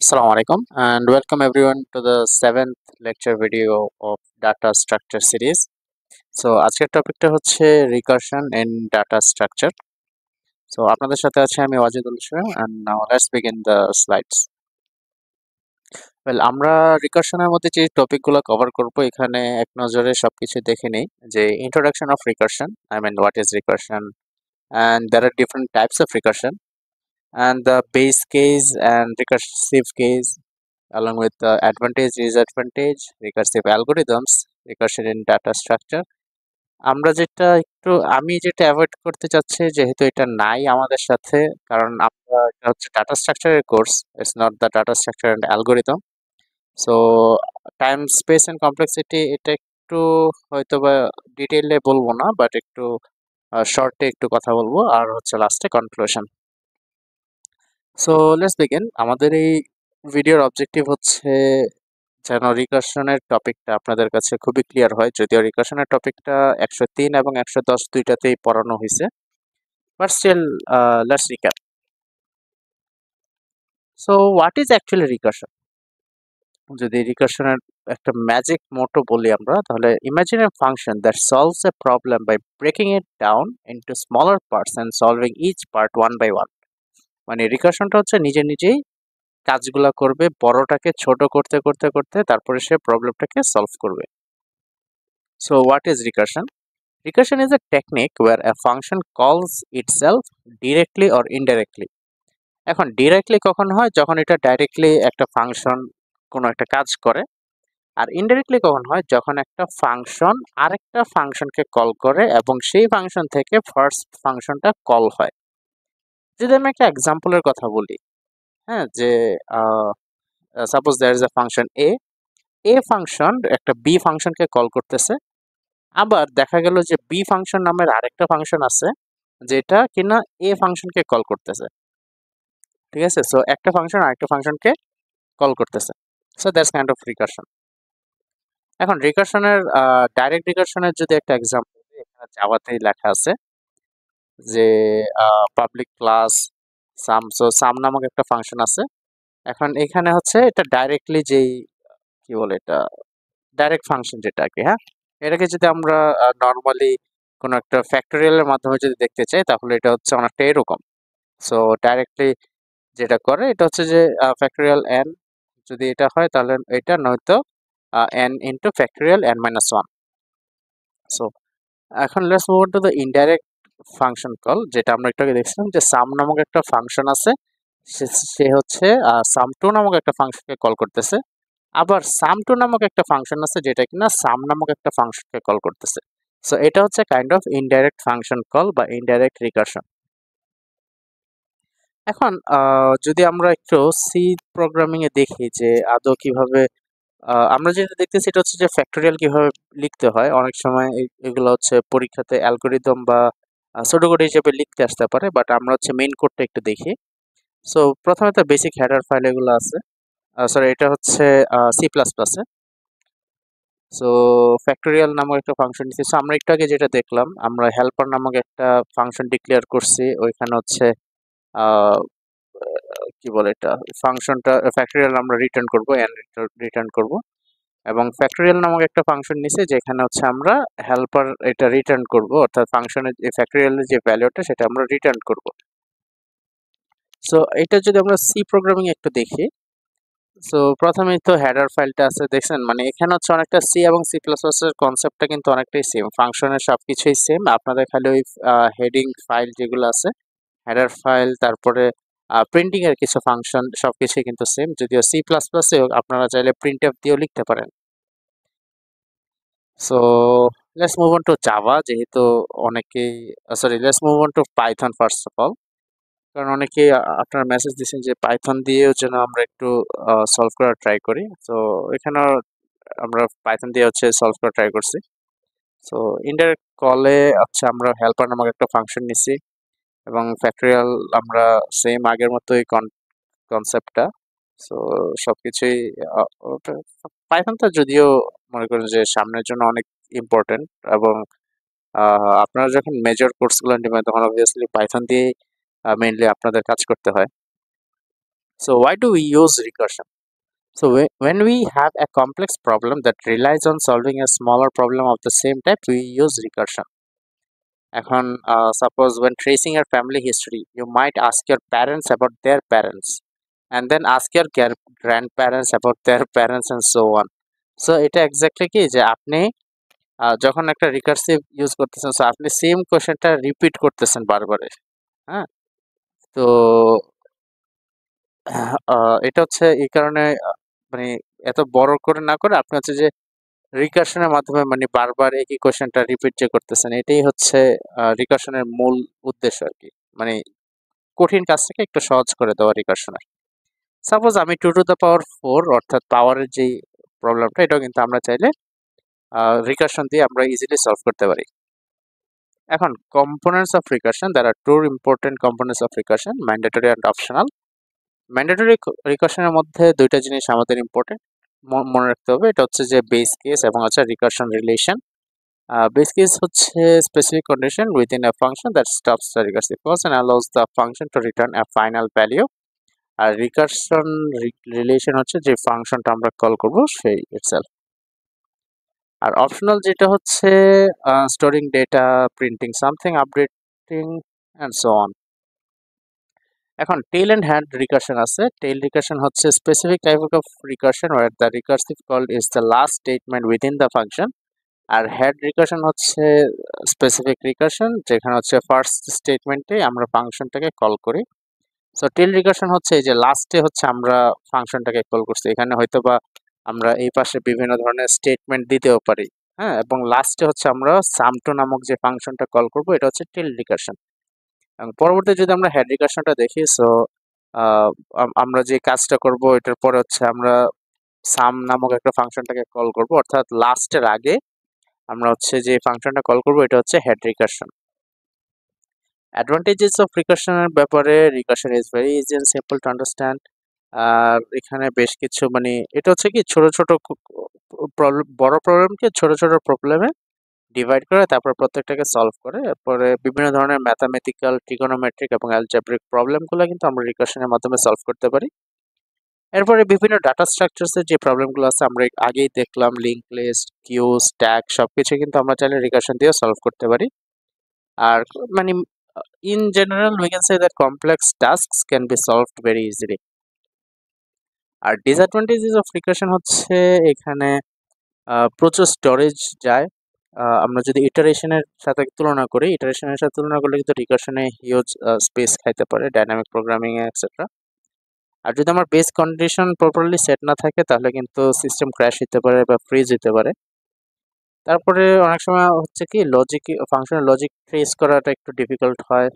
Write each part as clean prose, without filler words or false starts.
Assalamu alaikum and welcome everyone to the seventh lecture video of data structure series. So আজকের টপিকটা হচ্ছে recursion in data structure. So আপনাদের সাথে আছে আমি ওয়াজিদুল ইসলাম and now let's begin the slides. Well, আমরা recursion এর মধ্যে যে টপিকগুলো কভার করব এখানে এক নজরে সবকিছু দেখে নেই যে introduction of recursion, I mean what is recursion, and there are different types of recursion and the base case and recursive case along with the advantage, disadvantage, recursive algorithms, recursion in data structure. আমি যেটা avoid করতে চাচ্ছি যেহেতু এটা নাই আমাদের সাথে, কারণ আমরা এটা হচ্ছে ডাটা স্ট্রাকচারের course, it's not the data structure and algorithm. So time space and complexity এটা একটু হয়তো বা ডিটেইলে বলবো না, বাট একটু শর্টে একটু কথা বলবো আর হচ্ছে লাস্টে কনক্লুশন। So let's begin. আমাদের এই ভিডিওর অবজেক্টিভ হচ্ছে যেন রিকার্শনের টপিকটা আপনাদের কাছে খুবই ক্লিয়ার হয়, যদিও রিকার্শনের টপিকটা 103 এবং 110 দুইটাতেই পড়ানো হয়েছে, but still let's recap. So what is actually recursion? যদি রিকার্শনের একটা ম্যাজিক মোটো বলি আমরা, তাহলে imagine a function that solves a problem by breaking it down into smaller parts and solving each part one by one. মানে রিকার্শনটা হচ্ছে নিজে নিজেই কাজগুলা করবে, বড়টাকে ছোট করতে করতে করতে তারপরে সে প্রবলেমটাকে সলভ করবে। So what is recursion? Recursion is a technique where a function calls itself directly or indirectly. এখন ডিরেক্টলি কখন হয়? যখন এটা ডাইরেক্টলি একটা ফাংশন কোনো একটা কাজ করে। আর ইনডাইরেক্টলি কখন হয়? যখন একটা ফাংশন আরেকটা ফাংশনকে কল করে এবং সেই ফাংশন থেকে ফার্স্ট ফাংশনটা কল হয়। যদি আমি একটা এক্সাম্পলের কথা বলি, হ্যাঁ, যে suppose there is a function A function একটা বি ফাংশনকে কল করতেছে। আবার দেখা গেল যে বি ফাংশন নামের আরেকটা ফাংশন আছে যেটা কিনা এ ফাংশনকে কল করতেছে। ঠিক আছে, সো একটা ফাংশন আরেকটা ফাংশনকে কল করতেছে। So that's kind of recursion. এখন রিকারশনের ডাইরেক্ট রিকারশনের যদি একটা এক্সাম্পল দিই, এখানে জাভাতেই লেখা আছে যে পাবলিক ক্লাস সাম নামক একটা ফাংশন আছে। এখন এখানে হচ্ছে এটা ডাইরেক্টলি যেই কি বলে এটা ডাইরেক্ট ফাংশন যেটা আর কি, হ্যাঁ, এটাকে যদি আমরা নর্মালি কোনো একটা ফ্যাক্টোরিয়ালের মাধ্যমে যদি দেখতে চাই তাহলে এটা হচ্ছে অনেকটা এরকম। সো ডাইরেক্টলি যেটা করে এটা হচ্ছে যে ফ্যাক্টোরিয়াল n যদি এটা হয় তাহলে এটা, নয়তো n into factorial n minus one. So এখন let's move on to the indirect function call, যেটা আমরা একটু আগে দেখছিলাম যে সাম নামক একটা ফাংশন আছে, সে হচ্ছে সাম টু নামক একটা ফাংশনকে কল করতেছে। আবার সাম টু নামক একটা ফাংশন আছে যেটা কিনা সাম নামক একটা ফাংশনকে কল করতেছে। সো এটা হচ্ছে kind of indirect function call বা ইনডাইরেক্ট রিকারশন। এখন যদি আমরা একটু সি প্রোগ্রামিং এ দেখি যে আদৌ কিভাবে আমরা যেটা দেখতেছি এটা হচ্ছে যে ফ্যাক্টোরিয়াল কিভাবে লিখতে হয়। অনেক সময় এগুলো হচ্ছে পরীক্ষাতে অ্যালগরিদম বা ছোট কোড হিসেবে লিখতে আসতে পারে, বাট আমরা হচ্ছে মেইন কোডটা একটু দেখি। সো প্রথমে তো বেসিক হেডার ফাইল এগুলো আছে, সরি এটা হচ্ছে সি প্লাস প্লাসে। সো ফ্যাক্টোরিয়াল নামক একটা ফাংশন দিচ্ছি। সো আমরা একটু আগে যেটা দেখলাম, আমরা হেল্পার নামক একটা ফাংশন ডিক্লেয়ার করছি, ওইখানে হচ্ছে আহ, কি বলে এটা ফাংশনটা ফ্যাক্টোরিয়াল আমরা রিটার্ন করব, এন রিটার্ন করব, এবং ফ্যাক্টোরিয়াল নামক একটা ফাংশন নিছে যেখানে হচ্ছে আমরা হেল্পার এটা রিটার্ন করব, অর্থাৎ ফাংশনের যে ফ্যাক্টোরিয়ালের যে ভ্যালুটা সেটা আমরা রিটার্ন করব। সো এটা যদি আমরা সি প্রোগ্রামিং একটু দেখি, সো প্রথমেই তো হেডার ফাইলটা আছে দেখছেন, মানে এখানে হচ্ছে অনেকটা সি এবং সি প্লাস প্লাস এর কনসেপ্টটা কিন্তু অনেকটাই সেম, ফাংশনের সবকিছুই সেম, আপনাদের খালি ওই হেডিং ফাইল যেগুলো আছে হেডার ফাইল, তারপরে প্রিন্টিং এর কিছু ফাংশন সবকিছুই কিন্তু সেম, যদিও সি প্লাস প্লাসে আপনারা চাইলে প্রিন্টএফ দিয়েও লিখতে পারেন। So let's move on to Java, যেহেতু অনেকেই sorry let's move on to Python first of all, কারণ অনেকেই আপনার মেসেজ দিচ্ছেন যে পাইথন দিয়েও যেন আমরা একটু সলভ করার ট্রাই করি। তো এখানে আমরা পাইথন দিয়ে হচ্ছে সলভ করার ট্রাই করছি। সো ইনডাইরেক্ট কলে হচ্ছে আমরা হেল্পার নামক একটা ফাংশন নিছি এবং ফ্যাক্টরিয়াল আমরা সেম আগের মতোই কনসেপ্টটা। সো সবকিছুই পাইথনটা যদিও মনে করেন যে সামনের জন্য অনেক ইম্পর্টেন্ট, এবং আপনারা যখন মেজর কোর্সগুলো নেবেন তখন অবভিয়াসলি পাইথন দিয়ে মেইনলি আপনাদের কাজ করতে হয়। So why do we use recursion? So when we have a complex problem that relies on solving a smaller problem of the same type, we use recursion. এখন suppose when tracing your family history, you might ask your parents about their parents, and then ask your grandparents about their parents and so on. So এটা exactly কি যে আপনি যখন একটা recursive use করতেছেন, so আপনি same কোশ্চেনটা repeat করতেছেন বারবারে। হ্যাঁ, তো এটা হচ্ছে এই কারণে মানে এত বড় করে না করে আপনি হচ্ছে যে রিকার্শনের মাধ্যমে মানে বারবার একই কোশ্চেনটা রিপিট যে করতেছেন, এটাই হচ্ছে রিকার্শনের মূল উদ্দেশ্য আর কি। মানে কঠিন কাজটাকে একটু সহজ করে দেওয়া রিকার্শনের। সাপোজ আমি 2 টু দ্য পাওয়ার 4 অর্থাৎ পাওয়ারের যেই প্রবলেমটা, এটাও কিন্তু আমরা চাইলে রিকার্শন দিয়ে আমরা ইজিলি সলভ করতে পারি। এখন components of recursion, there are two important components of recursion, mandatory and optional. Mandatory রিকার্শনের মধ্যে দুইটা জিনিস আমাদের ইম্পর্টেন্ট মনে রাখতে হবে, এটা হচ্ছে যে বেস কেস এবং হচ্ছে রিকার্শন রিলেশন। বেস কেস হচ্ছে specific condition within a function that stops the recursive call and allows the function to return a final value. আর রিকার্শন রিলেশন হচ্ছে যে ফাংশনটা আমরা কল করব সেই ইটসেলফ। আর অপশনাল যেটা হচ্ছে storing data, printing something, updating and so on. এখন টেল এন্ড হ্যান্ড রিকার্শন আছে। টেল রিকার্শন হচ্ছে specific type of recursion where the recursive call is the last statement within the function. আর head recursion হচ্ছে specific recursion যেখানে হচ্ছে first স্টেটমেন্টে আমরা ফাংশনটাকে কল করি। সো টেল রিকার্শন হচ্ছে এই যে লাস্টে হচ্ছে আমরা ফাংশনটাকে কল করছি, এখানে হয়তো বা আমরা এই পাশে বিভিন্ন ধরনের স্টেটমেন্ট দিতেও পারি। হ্যাঁ, এবং লাস্টে হচ্ছে আমরা সামটো নামক যে ফাংশনটা কল করব, এটা হচ্ছে টেল রিকার্শন। এবং পরবর্তীতে যদি আমরা হেড রিকার্শনটা দেখি, সো আমরা যে কাজটা করব এটার পরে হচ্ছে আমরা সাম নামক একটা ফাংশনটাকে কল করব, অর্থাৎ লাস্টের আগে আমরা হচ্ছে যে ফাংশনটা কল করব এটা হচ্ছে হেড রিকার্শন। অ্যাডভান্টেজেস অফ রিকার্শনের ব্যাপারে, recursion is very easy and simple to understand. আর এখানে বেশ কিছু মানে এটা হচ্ছে কি ছোট ছোট প্রবলেম, বড় প্রবলেমকে ছোট ছোট প্রবলেমে ডিভাইড করে তারপর প্রত্যেকটাকে সলভ করে, এরপরে বিভিন্ন ধরনের ম্যাথামেটিক্যাল, ট্রিগোনোমেট্রিক এবং অ্যালজেব্রিক প্রবলেমগুলো কিন্তু আমরা রিকার্শনের মাধ্যমে সলভ করতে পারি। এরপরে বিভিন্ন ডাটা স্ট্রাকচারসের যে প্রবলেমগুলো আছে আমরা আগেই দেখলাম, লিঙ্ক লিস্ট, কিউ, স্ট্যাক সবকিছু কিন্তু আমরা চাইলে রিকার্শন দিয়ে সলভ করতে পারি। আর মানে in general we can say that complex tasks can be solved very easily. আর ডিসঅ্যাডভান্টেজেস অফ রিকার্শন হচ্ছে এখানে প্রচুর স্টোরেজ যায়। আমরা যদি ইটারেশনের সাথে তুলনা করি, ইটারেশনের সাথে তুলনা করলে কিন্তু রিকার্শনে হিউজ স্পেস খাইতে পারে ডাইনামিক প্রোগ্রামিং এ এটসেট্রা। আর যদি আমার বেস কন্ডিশন প্রপারলি সেট না থাকে তাহলে কিন্তু সিস্টেম ক্র্যাশ হতে পারে বা ফ্রিজ হতে পারে। তারপরে অনেক সময় হচ্ছে কি লজিক, ফাংশনের লজিক ট্রেস করাটা একটু ডিফিকাল্ট হয়।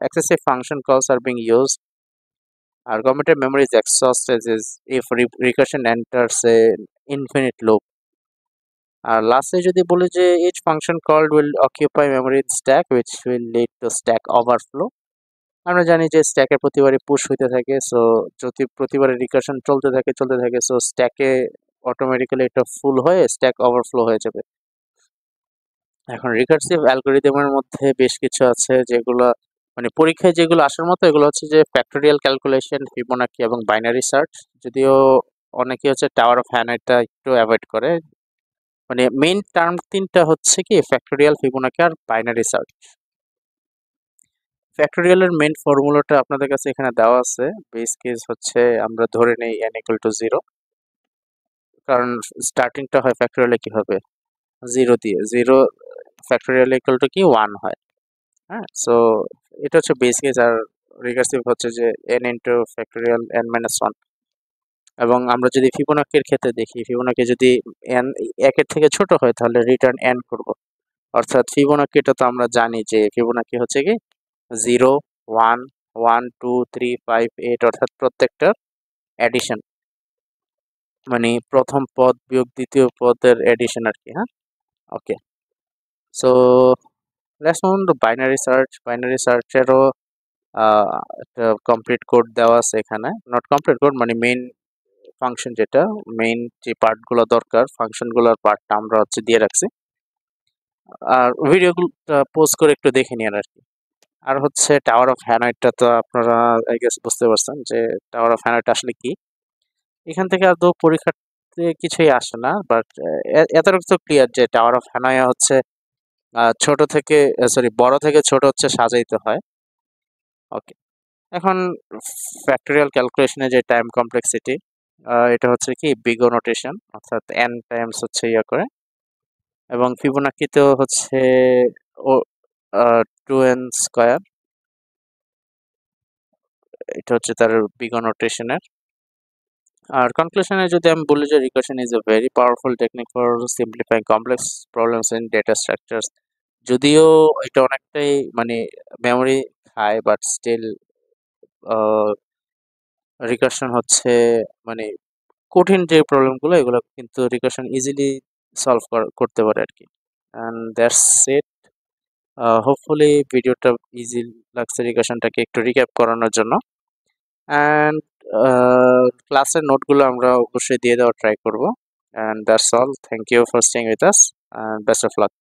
এক্সেসিভ ফাংশন কলস আর বিং ইউজ। আর গভর্নমেন্টের memory is exhausted is if recursion enters a infinite loop. আর লাস্টে যদি বলি যে each function called will occupy memory in stack which will lead to stack overflow. আমরা জানি যে স্ট্যাকে প্রতিবারই পুশ হইতে থাকে, সো যদি প্রতিবারে রিকার্শন চলতে থাকে সো স্ট্যাকে অটোমেটিক্যালি এটা ফুল হয়ে স্ট্যাক ওভারফ্লো হয়ে যাবে। এখন রিকার্সিভ অ্যালগরিদমের মধ্যে বেশ কিছু আছে যেগুলো মানে পরীক্ষায় যেগুলো আসার মতো, এগুলো হচ্ছে যে ফ্যাক্টোরিয়াল ক্যালকুলেশন, ফিবোনাকি এবং বাইনারি সার্চ। যদিও অনেকে হচ্ছে টাওয়ার অফ হ্যানয়টা একটু অ্যাভয়েড করে। মানে মেইন টার্ম তিনটা হচ্ছে কি ফ্যাক্টোরিয়াল, ফিবোনাকি আর বাইনারি সার্চ। ফ্যাক্টোরিয়ালের মেইন ফর্মুলাটা আপনাদের কাছে এখানে দেওয়া আছে। বেস কেস হচ্ছে আমরা ধরে নেই n equal to 0, কারণ স্টার্টিংটা হয় ফ্যাক্টোরিয়ালে কি হবে 0 দিয়ে, 0 ফ্যাক্টোরিয়াল ইকুয়াল টু কি 1 হয়। হ্যাঁ, সো এটা হচ্ছে বেস কেস। আর রিকার্সিভ হচ্ছে যে n into factorial n minus 1। এবং আমরা যদি ফিবোনাকির ক্ষেত্রে দেখি, ফিবোনাকি যদি n একের থেকে ছোট হয় তাহলে রিটার্ন n করব। অর্থাৎ ফিবোনাকিটা তো আমরা জানি যে ফিবোনাকি হচ্ছে কি 0, 1, 1, 2, 3, 5, 8 অর্থাৎ প্রত্যেকটার অ্যাডিশন, মানে প্রথম পদ বিয়োগ দ্বিতীয় পদের অ্যাডিশন আর কি। হ্যাঁ, okay. So let's move on to binary search. Binary সার্চেরও একটা কমপ্লিট কোড দেওয়া আছে এখানে, নট কমপ্লিট কোড মানে মেইন ফাংশন, যেটা মেইন যে পার্টগুলো দরকার ফাংশনগুলোর পার্টটা আমরা হচ্ছে দিয়ে রাখছি। আর ভিডিওগুলো পোস্ট করে একটু দেখে নিন আর কি। আর হচ্ছে টাওয়ার অফ হ্যানয়টা তো আপনারা আই গেস বুঝতে পারছেন যে টাওয়ার অফ হ্যানয়টা আসলে কি। এখান থেকে আদৌ পরীক্ষাতে কিছুই আসে না, বাট এতটুকু তো ক্লিয়ার যে টাওয়ার অফ হ্যানয় হচ্ছে ছোট থেকে সরি বড় থেকে ছোট হচ্ছে সাজাইতে হয়। ওকে, এখন ফ্যাক্টরিয়াল ক্যালকুলেশনে যে টাইম কমপ্লেক্সিটি, এটা হচ্ছে কি বিগ ও নোটেশন, অর্থাৎ n টাইমস হচ্ছে ইয়া করে, এবং ফিবোনাকিতেও হচ্ছে ও 2n স্কয়ার, এটা হচ্ছে তার বিগ ও নোটেশনের। আর কনক্লুশনে যদি আমি বলি যে recursion is a very powerful technique for simplifying complex problems in data structures. যদিও এটা অনেকটাই মানে মেমোরি খায়, বাট স্টিল রিকার্শন হচ্ছে মানে কঠিন যে প্রবলেমগুলো এগুলো কিন্তু রিকার্শন ইজিলি সলভ করতে পারে আর কি। And that's it. হোপফুলি ভিডিওটা ইজি লাগছে রিকার্শনটাকে একটু রিক্যাপ করানোর জন্য। অ্যান্ড ক্লাসের নোটগুলো আমরা অবশ্যই দিয়ে দেওয়ার ট্রাই করব। And that's all, thank you for staying with us, and best of lakh.